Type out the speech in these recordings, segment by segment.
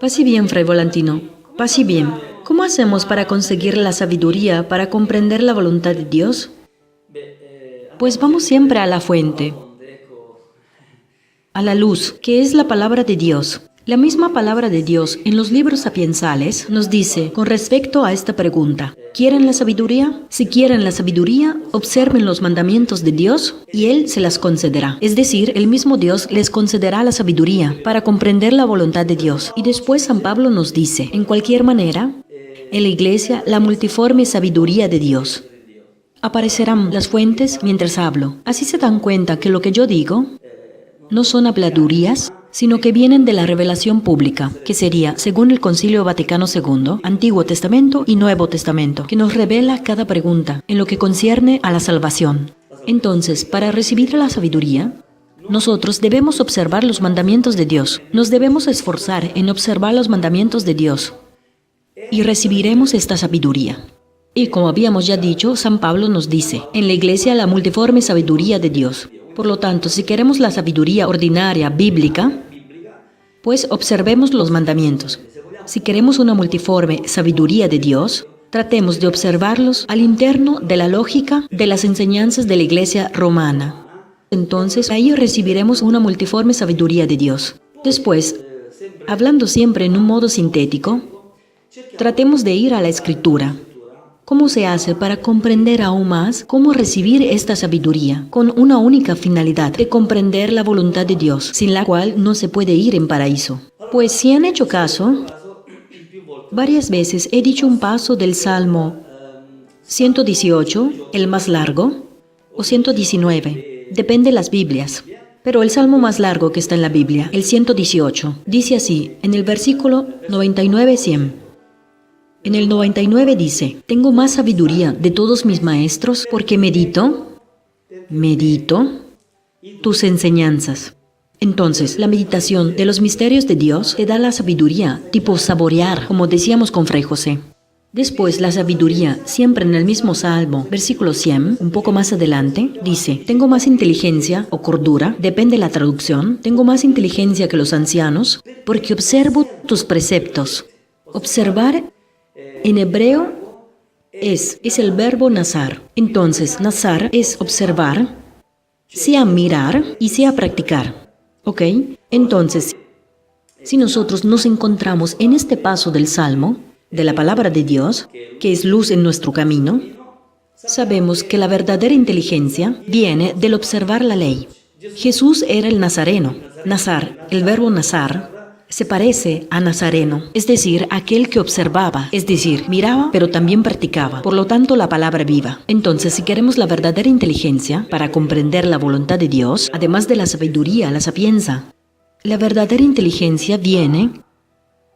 Paz y bien, Fray Volantino. Paz y bien. ¿Cómo hacemos para conseguir la sabiduría, para comprender la voluntad de Dios? Pues vamos siempre a la fuente, a la luz, que es la palabra de Dios. La misma palabra de Dios en los libros sapiensales nos dice con respecto a esta pregunta: ¿quieren la sabiduría? Si quieren la sabiduría, observen los mandamientos de Dios y Él se las concederá. Es decir, el mismo Dios les concederá la sabiduría para comprender la voluntad de Dios. Y después San Pablo nos dice, en cualquier manera, en la Iglesia, la multiforme sabiduría de Dios. Aparecerán las fuentes mientras hablo. Así se dan cuenta que lo que yo digo no son habladurías, sino que vienen de la revelación pública, que sería, según el Concilio Vaticano II, Antiguo Testamento y Nuevo Testamento, que nos revela cada pregunta en lo que concierne a la salvación. Entonces, para recibir la sabiduría, nosotros debemos observar los mandamientos de Dios. Nos debemos esforzar en observar los mandamientos de Dios y recibiremos esta sabiduría. Y como habíamos ya dicho, San Pablo nos dice, en la Iglesia la multiforme sabiduría de Dios. Por lo tanto, si queremos la sabiduría ordinaria, bíblica, pues observemos los mandamientos. Si queremos una multiforme sabiduría de Dios, tratemos de observarlos al interno de la lógica de las enseñanzas de la Iglesia romana. Entonces, ahí recibiremos una multiforme sabiduría de Dios. Después, hablando siempre en un modo sintético, tratemos de ir a la Escritura. ¿Cómo se hace para comprender aún más cómo recibir esta sabiduría? Con una única finalidad, de comprender la voluntad de Dios, sin la cual no se puede ir en paraíso. Pues si han hecho caso, varias veces he dicho un paso del Salmo 118, el más largo, o 119, depende de las Biblias. Pero el salmo más largo que está en la Biblia, el 118, dice así, en el versículo 99-100. En el 99 dice, tengo más sabiduría de todos mis maestros porque medito tus enseñanzas. Entonces, la meditación de los misterios de Dios te da la sabiduría, tipo saborear, como decíamos con Fray José. Después, la sabiduría, siempre en el mismo Salmo, versículo 100, un poco más adelante, dice, tengo más inteligencia o cordura, depende de la traducción, tengo más inteligencia que los ancianos, porque observo tus preceptos. Observar en hebreo es el verbo nazar. Entonces, nazar es observar, sea mirar y sea practicar. ¿Ok? Entonces, si nosotros nos encontramos en este paso del Salmo, de la palabra de Dios, que es luz en nuestro camino, sabemos que la verdadera inteligencia viene del observar la ley. Jesús era el nazareno. Nazar, el verbo nazar, se parece a nazareno, es decir, aquel que observaba, es decir, miraba, pero también practicaba. Por lo tanto, la palabra viva. Entonces, si queremos la verdadera inteligencia para comprender la voluntad de Dios, además de la sabiduría, la sapienza, la verdadera inteligencia viene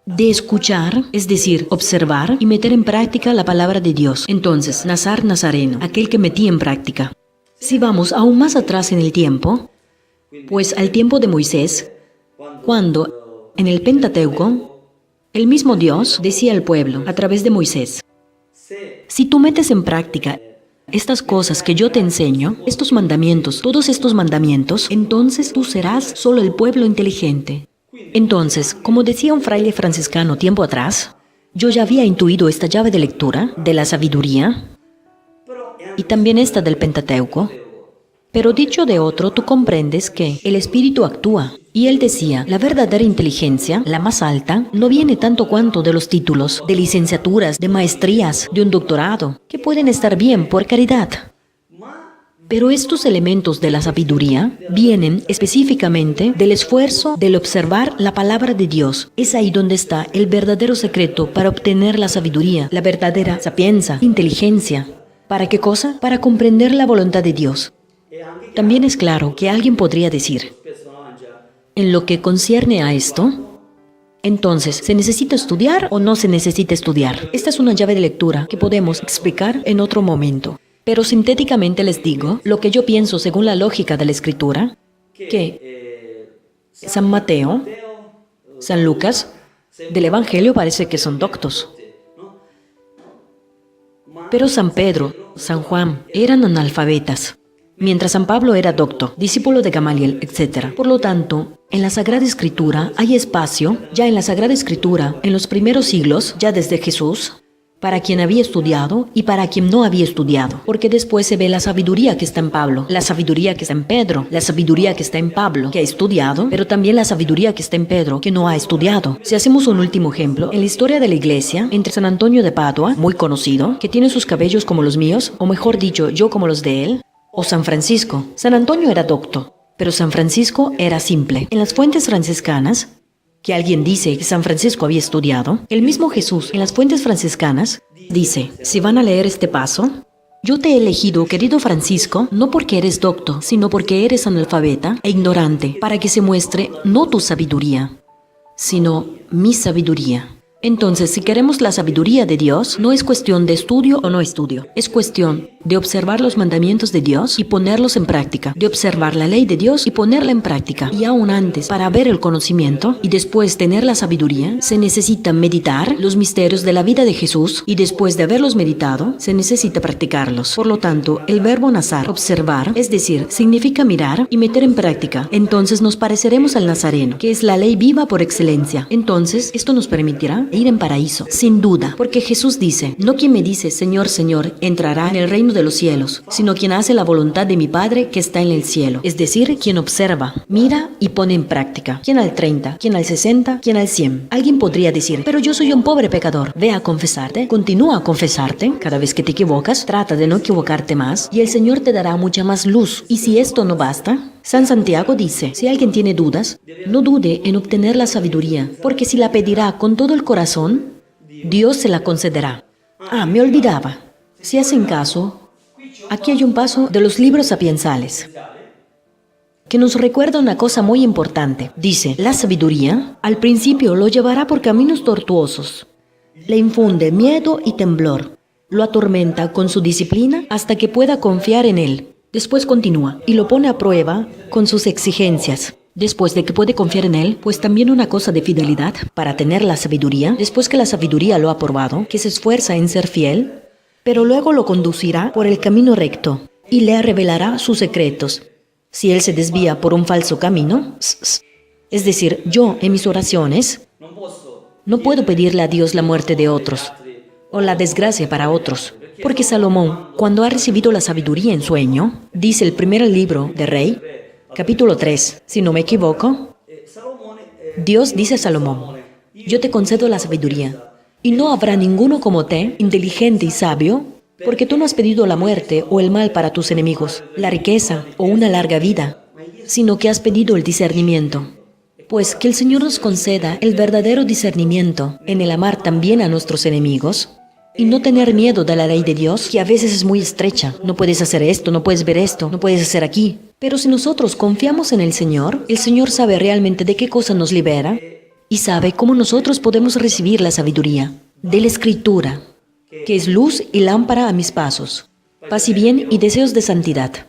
de escuchar, es decir, observar y meter en práctica la palabra de Dios. Entonces, nazar, nazareno, aquel que metía en práctica. Si vamos aún más atrás en el tiempo, pues al tiempo de Moisés, cuando en el Pentateuco, el mismo Dios decía al pueblo, a través de Moisés, si tú metes en práctica estas cosas que yo te enseño, estos mandamientos, todos estos mandamientos, entonces tú serás solo el pueblo inteligente. Entonces, como decía un fraile franciscano tiempo atrás, yo ya había intuido esta llave de lectura de la sabiduría y también esta del Pentateuco. Pero dicho de otro, tú comprendes que el Espíritu actúa. Y él decía, la verdadera inteligencia, la más alta, no viene tanto cuanto de los títulos, de licenciaturas, de maestrías, de un doctorado, que pueden estar bien por caridad. Pero estos elementos de la sabiduría vienen específicamente del esfuerzo del observar la palabra de Dios. Es ahí donde está el verdadero secreto para obtener la sabiduría, la verdadera sapienza, inteligencia. ¿Para qué cosa? Para comprender la voluntad de Dios. También es claro que alguien podría decir, en lo que concierne a esto, entonces, ¿se necesita estudiar o no se necesita estudiar? Esta es una llave de lectura que podemos explicar en otro momento. Pero sintéticamente les digo lo que yo pienso según la lógica de la Escritura, que San Mateo, San Lucas, del Evangelio parece que son doctos. Pero San Pedro, San Juan, eran analfabetas. mientras San Pablo era docto, discípulo de Gamaliel, etc. Por lo tanto, en la Sagrada Escritura hay espacio, ya en la Sagrada Escritura, en los primeros siglos, ya desde Jesús, para quien había estudiado y para quien no había estudiado, porque después se ve la sabiduría que está en Pablo, la sabiduría que está en Pedro, la sabiduría que está en Pablo, que ha estudiado, pero también la sabiduría que está en Pedro, que no ha estudiado. Si hacemos un último ejemplo, en la historia de la iglesia, entre San Antonio de Padua, muy conocido, que tiene sus cabellos como los míos, o mejor dicho, yo como los de él, o San Francisco. San Antonio era docto, pero San Francisco era simple. En las fuentes franciscanas, que alguien dice que San Francisco había estudiado, el mismo Jesús en las fuentes franciscanas dice, si van a leer este paso, yo te he elegido, querido Francisco, no porque eres docto, sino porque eres analfabeta e ignorante, para que se muestre no tu sabiduría, sino mi sabiduría. Entonces, si queremos la sabiduría de Dios, no es cuestión de estudio o no estudio. Es cuestión de observar los mandamientos de Dios y ponerlos en práctica, de observar la ley de Dios y ponerla en práctica. Y aún antes, para ver el conocimiento y después tener la sabiduría, se necesita meditar los misterios de la vida de Jesús y después de haberlos meditado, se necesita practicarlos. Por lo tanto, el verbo nazar, observar, es decir, significa mirar y meter en práctica. Entonces nos pareceremos al Nazareno, que es la ley viva por excelencia. Entonces, esto nos permitirá ir en paraíso, sin duda, porque Jesús dice, no quien me dice, Señor, Señor, entrará en el reino de los cielos, sino quien hace la voluntad de mi Padre que está en el cielo, es decir, quien observa, mira y pone en práctica. ¿Quién al 30? ¿Quién al 60? ¿Quién al 100? Alguien podría decir, pero yo soy un pobre pecador. Ve a confesarte, continúa a confesarte, cada vez que te equivocas, trata de no equivocarte más, y el Señor te dará mucha más luz. Y si esto no basta, San Santiago dice, si alguien tiene dudas, no dude en obtener la sabiduría, porque si la pedirá con todo el corazón, Dios se la concederá. Me olvidaba. Si hacen caso, aquí hay un paso de los libros sapiensales que nos recuerda una cosa muy importante. Dice, la sabiduría al principio lo llevará por caminos tortuosos, le infunde miedo y temblor, lo atormenta con su disciplina hasta que pueda confiar en él. Después continúa y lo pone a prueba con sus exigencias. Después de que puede confiar en él, pues también una cosa de fidelidad para tener la sabiduría, después que la sabiduría lo ha probado, que se esfuerza en ser fiel, pero luego lo conducirá por el camino recto y le revelará sus secretos. Si él se desvía por un falso camino, es decir, yo en mis oraciones no puedo pedirle a Dios la muerte de otros o la desgracia para otros. Porque Salomón, cuando ha recibido la sabiduría en sueño, dice el primer libro de Rey, capítulo 3, si no me equivoco, Dios dice a Salomón, yo te concedo la sabiduría, y no habrá ninguno como te, inteligente y sabio, porque tú no has pedido la muerte o el mal para tus enemigos, la riqueza o una larga vida, sino que has pedido el discernimiento. Pues que el Señor nos conceda el verdadero discernimiento en el amar también a nuestros enemigos, y no tener miedo de la ley de Dios, que a veces es muy estrecha. No puedes hacer esto, no puedes ver esto, no puedes hacer aquí. Pero si nosotros confiamos en el Señor sabe realmente de qué cosa nos libera y sabe cómo nosotros podemos recibir la sabiduría de la Escritura, que es luz y lámpara a mis pasos, paz y bien y deseos de santidad.